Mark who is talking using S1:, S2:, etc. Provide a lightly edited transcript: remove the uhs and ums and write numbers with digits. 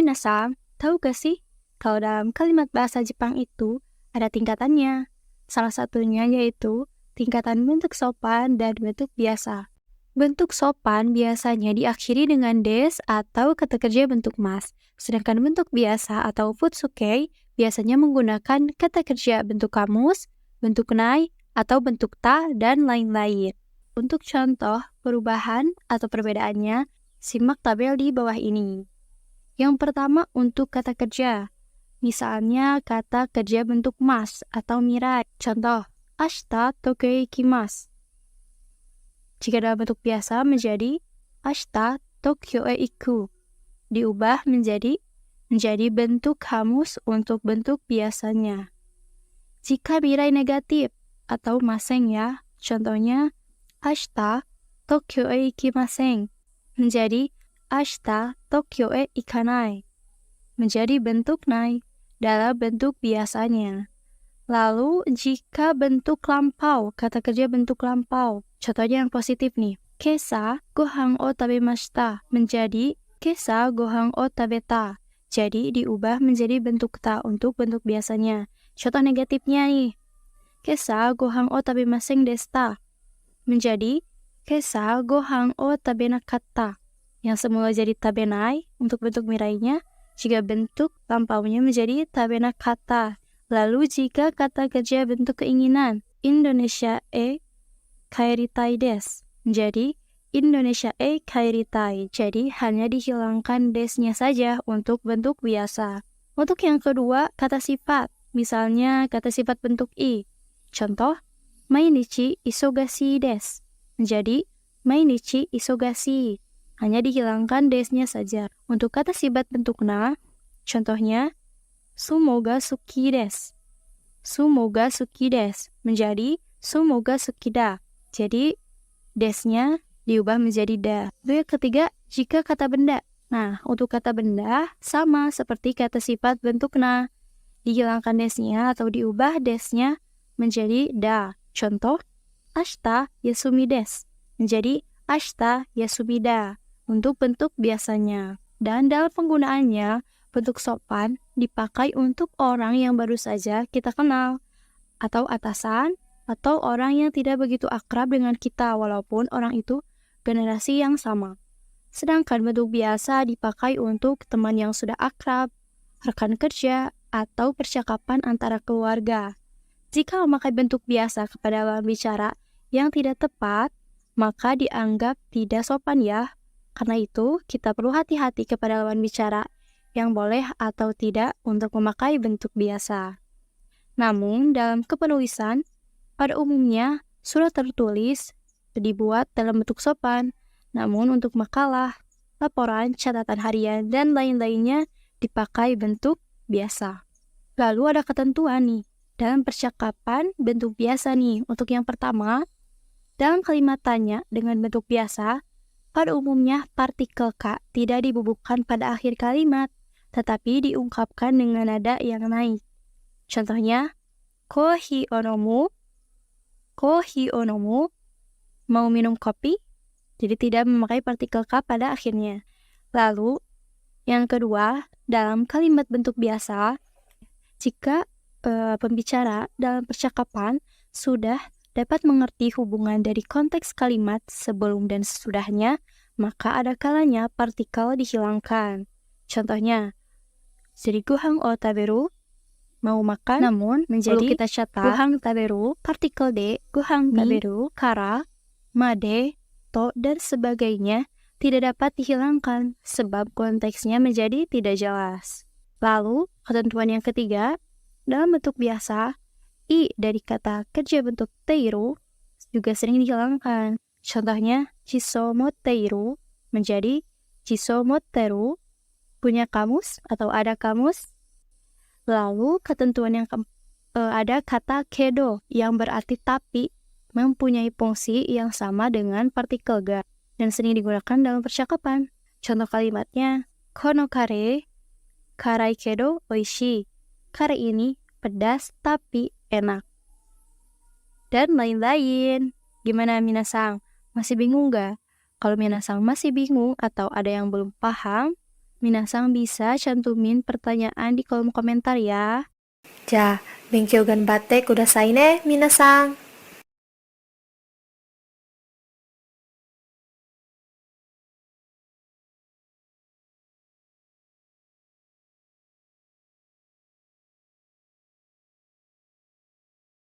S1: Minasan, tahu gak sih kalau dalam kalimat bahasa Jepang itu ada tingkatannya? Salah satunya yaitu tingkatan bentuk sopan dan bentuk biasa. Bentuk sopan biasanya diakhiri dengan des atau kata kerja bentuk mas, sedangkan bentuk biasa atau futsukei biasanya menggunakan kata kerja bentuk kamus, bentuk nai, atau bentuk ta, dan lain-lain. Untuk contoh perubahan atau perbedaannya, simak tabel di bawah ini. Yang pertama untuk kata kerja. Misalnya kata kerja bentuk mas atau mirai. Contoh, ashita tokyo ikimasu. Jika dalam bentuk biasa menjadi ashita Tokyo e iku. Diubah menjadi bentuk kamus untuk bentuk biasanya. Jika mirai negatif atau maseng ya, contohnya ashita Tokyo e ikimasen menjadi ashita Tokyo e ikanai. Menjadi bentuk nai dalam bentuk biasanya. Lalu, jika bentuk lampau, kata kerja bentuk lampau, contohnya yang positif nih. Kesa gohan o tabemashita menjadi kesa gohan o tabeta. Jadi, diubah menjadi bentuk ta untuk bentuk biasanya. Contoh negatifnya nih. Kesa gohan o tabemasen deshita menjadi kesa gohan o tabenakatta. Yang semula jadi tabenai untuk bentuk mirainya, jika bentuk lampaunya menjadi tabenakatta. Lalu jika kata kerja bentuk keinginan, Indonesia e kaeritai desu, menjadi Indonesia e kaeritai. Jadi hanya dihilangkan desnya saja untuk bentuk biasa. Untuk yang kedua, kata sifat. Misalnya kata sifat bentuk i. Contoh, mainichi isogashi desu, menjadi mainichi isogashi. Hanya dihilangkan desnya saja. Untuk kata sifat bentuk na, contohnya, sumo ga suki desu. Sumo ga suki desu menjadi sumo ga suki da. Jadi desnya diubah menjadi da. Lalu yang ketiga, jika kata benda. Nah, untuk kata benda sama seperti kata sifat bentuk na. Dihilangkan desnya atau diubah desnya menjadi da. Contoh, ashita yasumi desu menjadi ashita yasumi da untuk bentuk biasanya. Dan dalam penggunaannya, bentuk sopan dipakai untuk orang yang baru saja kita kenal, atau atasan, atau orang yang tidak begitu akrab dengan kita walaupun orang itu generasi yang sama. Sedangkan bentuk biasa dipakai untuk teman yang sudah akrab, rekan kerja, atau percakapan antara keluarga. Jika memakai bentuk biasa kepada lawan bicara yang tidak tepat, maka dianggap tidak sopan ya. Karena itu, kita perlu hati-hati kepada lawan bicara yang boleh atau tidak untuk memakai bentuk biasa. Namun, dalam kepenulisan, pada umumnya surat tertulis dibuat dalam bentuk sopan. Namun, untuk makalah, laporan, catatan harian, dan lain-lainnya dipakai bentuk biasa. Lalu ada ketentuan nih, dalam percakapan bentuk biasa nih. Untuk yang pertama, dalam kalimat tanya dengan bentuk biasa, pada umumnya partikel ka tidak dibubuhkan pada akhir kalimat, tetapi diungkapkan dengan nada yang naik. Contohnya, kohi onomu, mau minum kopi, jadi tidak memakai partikel ka pada akhirnya. Lalu, yang kedua, dalam kalimat bentuk biasa, jika pembicara dalam percakapan sudah dapat mengerti hubungan dari konteks kalimat sebelum dan sesudahnya, maka ada kalanya partikel dihilangkan. Contohnya, jadi gohan o taberu, mau makan, namun menjadi kita catat gohan taberu, partikel de, gohan taberu, kara, made, to, dan sebagainya tidak dapat dihilangkan sebab konteksnya menjadi tidak jelas. Lalu, ketentuan yang ketiga, dalam bentuk biasa, i dari kata kerja bentuk teiru juga sering dihilangkan. Contohnya, jisomoteiru menjadi jisomoteru, punya kamus atau ada kamus. Lalu, ketentuan yang ada kata kedo yang berarti tapi mempunyai fungsi yang sama dengan partikel ga dan sering digunakan dalam percakapan. Contoh kalimatnya, kono kare karai kedo oishii. Kare ini pedas tapi enak. Dan lain-lain. Gimana minasang? Masih bingung gak? Kalau minasang masih bingung atau ada yang belum paham, Minasang bisa cantumin pertanyaan di kolom komentar ya.
S2: Ja, 勉強頑張ってくださいね、皆さん。